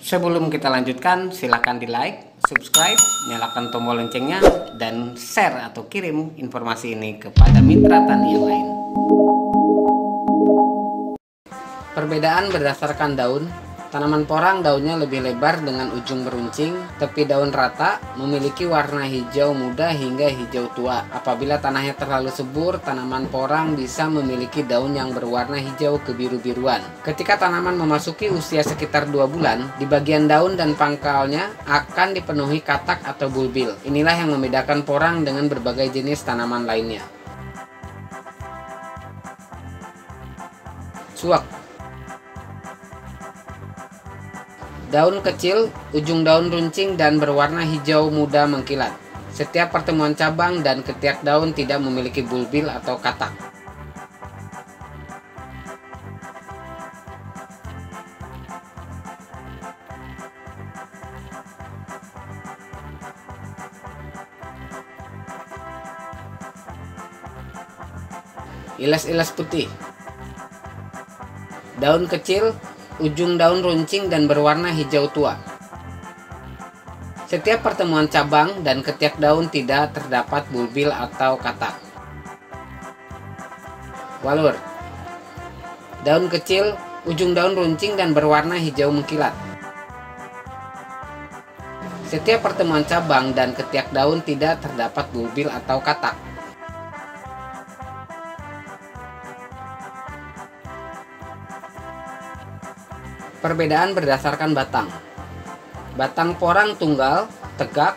Sebelum kita lanjutkan, silahkan di like, subscribe, nyalakan tombol loncengnya, dan share atau kirim informasi ini kepada mitra tani yang lain. Perbedaan berdasarkan daun. Tanaman porang daunnya lebih lebar dengan ujung meruncing, tepi daun rata, memiliki warna hijau muda hingga hijau tua. Apabila tanahnya terlalu subur, tanaman porang bisa memiliki daun yang berwarna hijau kebiru-biruan. Ketika tanaman memasuki usia sekitar 2 bulan, di bagian daun dan pangkalnya akan dipenuhi katak atau bulbil. Inilah yang membedakan porang dengan berbagai jenis tanaman lainnya. Suak. Daun kecil, ujung daun runcing dan berwarna hijau muda mengkilat. Setiap pertemuan cabang dan ketiak daun tidak memiliki bulbil atau katak. Iles-iles putih. Daun kecil, ujung daun runcing dan berwarna hijau tua. Setiap pertemuan cabang dan ketiak daun tidak terdapat bulbil atau katak. Walur. Daun kecil, ujung daun runcing dan berwarna hijau mengkilat. Setiap pertemuan cabang dan ketiak daun tidak terdapat bulbil atau katak. Perbedaan berdasarkan batang. Batang porang tunggal, tegak,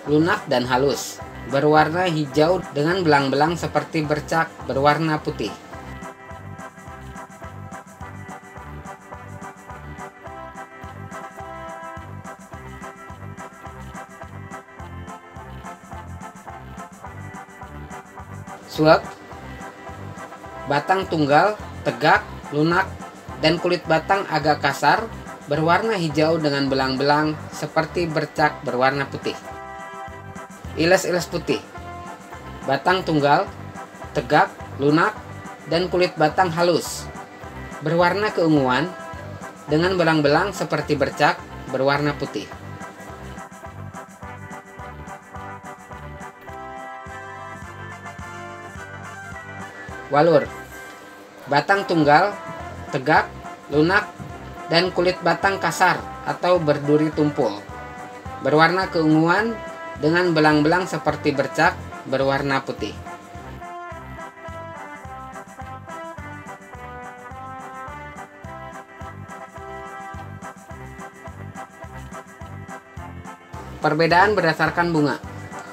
lunak, dan halus. Berwarna hijau dengan belang-belang seperti bercak berwarna putih. Suak. Batang tunggal, tegak, lunak, dan kulit batang agak kasar, berwarna hijau dengan belang-belang seperti bercak berwarna putih. Iles-iles putih. Batang tunggal, tegak, lunak, dan kulit batang halus, berwarna keunguan dengan belang-belang seperti bercak berwarna putih. Walur. Batang tunggal, tegak, lunak, dan kulit batang kasar atau berduri tumpul, berwarna keunguan dengan belang-belang seperti bercak berwarna putih. Perbedaan berdasarkan bunga.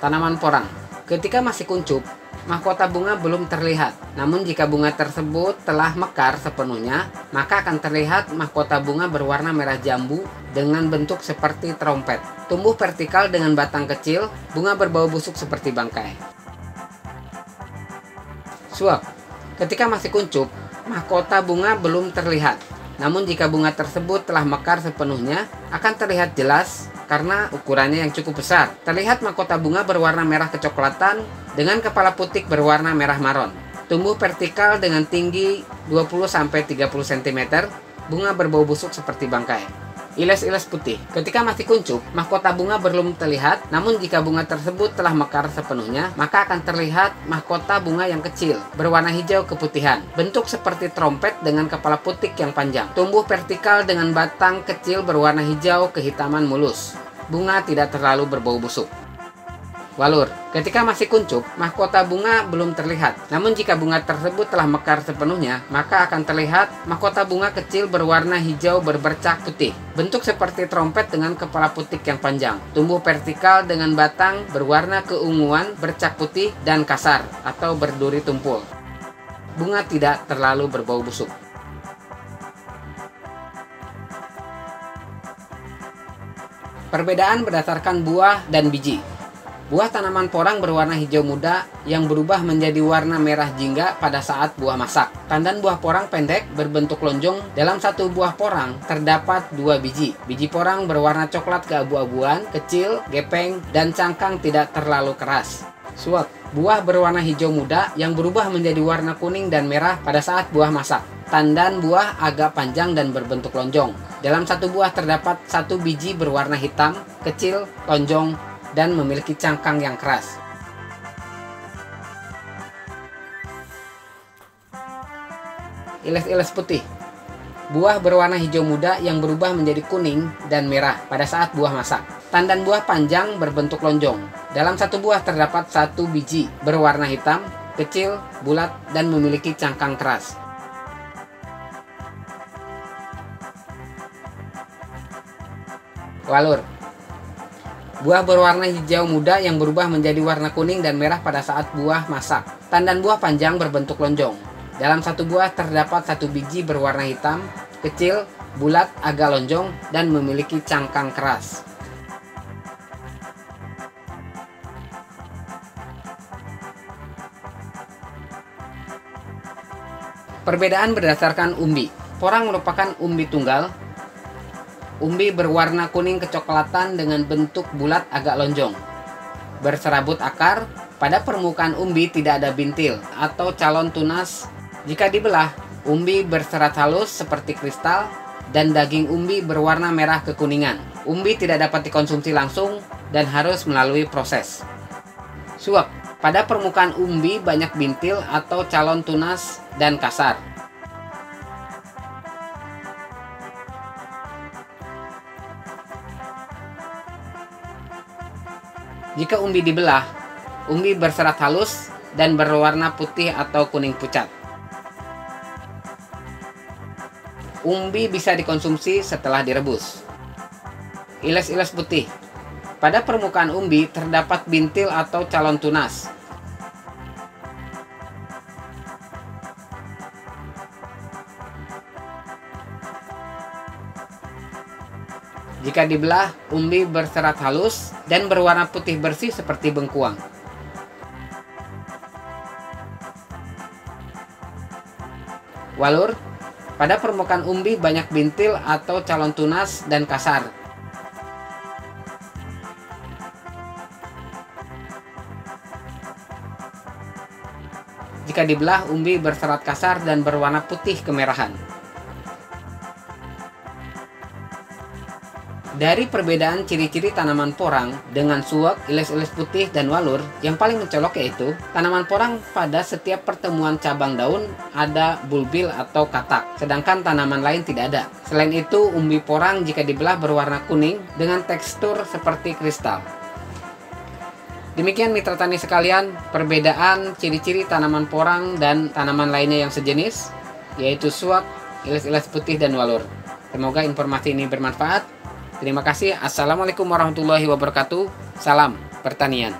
Tanaman porang. Ketika masih kuncup, mahkota bunga belum terlihat. Namun jika bunga tersebut telah mekar sepenuhnya, maka akan terlihat mahkota bunga berwarna merah jambu dengan bentuk seperti trompet. Tumbuh vertikal dengan batang kecil, bunga berbau busuk seperti bangkai. Suak. Ketika masih kuncup, mahkota bunga belum terlihat. Namun jika bunga tersebut telah mekar sepenuhnya, akan terlihat jelas karena ukurannya yang cukup besar. Terlihat mahkota bunga berwarna merah kecoklatan dengan kepala putik berwarna merah maron. Tumbuh vertikal dengan tinggi 20-30 cm, bunga berbau busuk seperti bangkai. Iles-iles putih. Ketika masih kuncup, mahkota bunga belum terlihat, namun jika bunga tersebut telah mekar sepenuhnya, maka akan terlihat mahkota bunga yang kecil, berwarna hijau keputihan. Bentuk seperti trompet dengan kepala putik yang panjang. Tumbuh vertikal dengan batang kecil berwarna hijau kehitaman mulus. Bunga tidak terlalu berbau busuk. Walur. Ketika masih kuncup, mahkota bunga belum terlihat. Namun jika bunga tersebut telah mekar sepenuhnya, maka akan terlihat mahkota bunga kecil berwarna hijau berbercak putih. Bentuk seperti trompet dengan kepala putik yang panjang. Tumbuh vertikal dengan batang berwarna keunguan, bercak putih, dan kasar atau berduri tumpul. Bunga tidak terlalu berbau busuk. Perbedaan berdasarkan buah dan biji. Buah tanaman porang berwarna hijau muda yang berubah menjadi warna merah jingga pada saat buah masak. Tandan buah porang pendek berbentuk lonjong. Dalam satu buah porang terdapat 2 biji. Biji porang berwarna coklat keabu-abuan, kecil, gepeng, dan cangkang tidak terlalu keras. Suak. Buah berwarna hijau muda yang berubah menjadi warna kuning dan merah pada saat buah masak. Tandan buah agak panjang dan berbentuk lonjong. Dalam satu buah terdapat 1 biji berwarna hitam, kecil, lonjong, dan memiliki cangkang yang keras. Iles-iles putih. Buah berwarna hijau muda yang berubah menjadi kuning dan merah pada saat buah masak. Tandan buah panjang berbentuk lonjong. Dalam satu buah terdapat 1 biji berwarna hitam, kecil, bulat, dan memiliki cangkang keras. Walur. Buah berwarna hijau muda yang berubah menjadi warna kuning dan merah pada saat buah masak. Tandan buah panjang berbentuk lonjong. Dalam satu buah terdapat 1 biji berwarna hitam, kecil, bulat, agak lonjong, dan memiliki cangkang keras. Perbedaan berdasarkan umbi. Porang merupakan umbi tunggal. Umbi berwarna kuning kecoklatan dengan bentuk bulat agak lonjong. Berserabut akar, pada permukaan umbi tidak ada bintil atau calon tunas. Jika dibelah, umbi berserat halus seperti kristal dan daging umbi berwarna merah kekuningan. Umbi tidak dapat dikonsumsi langsung dan harus melalui proses. Suwak. Pada permukaan umbi banyak bintil atau calon tunas dan kasar. Jika umbi dibelah, umbi berserat halus dan berwarna putih atau kuning pucat. Umbi bisa dikonsumsi setelah direbus. Iles-iles putih. Pada permukaan umbi terdapat bintil atau calon tunas. Jika dibelah, umbi berserat halus dan berwarna putih bersih seperti bengkuang. Walur. Pada permukaan umbi banyak bintil atau calon tunas dan kasar. Jika dibelah, umbi berserat kasar dan berwarna putih kemerahan. Dari perbedaan ciri-ciri tanaman porang dengan suwak, iles-iles putih, dan walur, yang paling mencolok yaitu tanaman porang pada setiap pertemuan cabang daun ada bulbil atau katak, sedangkan tanaman lain tidak ada. Selain itu, umbi porang jika dibelah berwarna kuning dengan tekstur seperti kristal. Demikian mitra tani sekalian, perbedaan ciri-ciri tanaman porang dan tanaman lainnya yang sejenis, yaitu suwak, iles-iles putih, dan walur. Semoga informasi ini bermanfaat. Terima kasih. Assalamualaikum warahmatullahi wabarakatuh. Salam pertanian.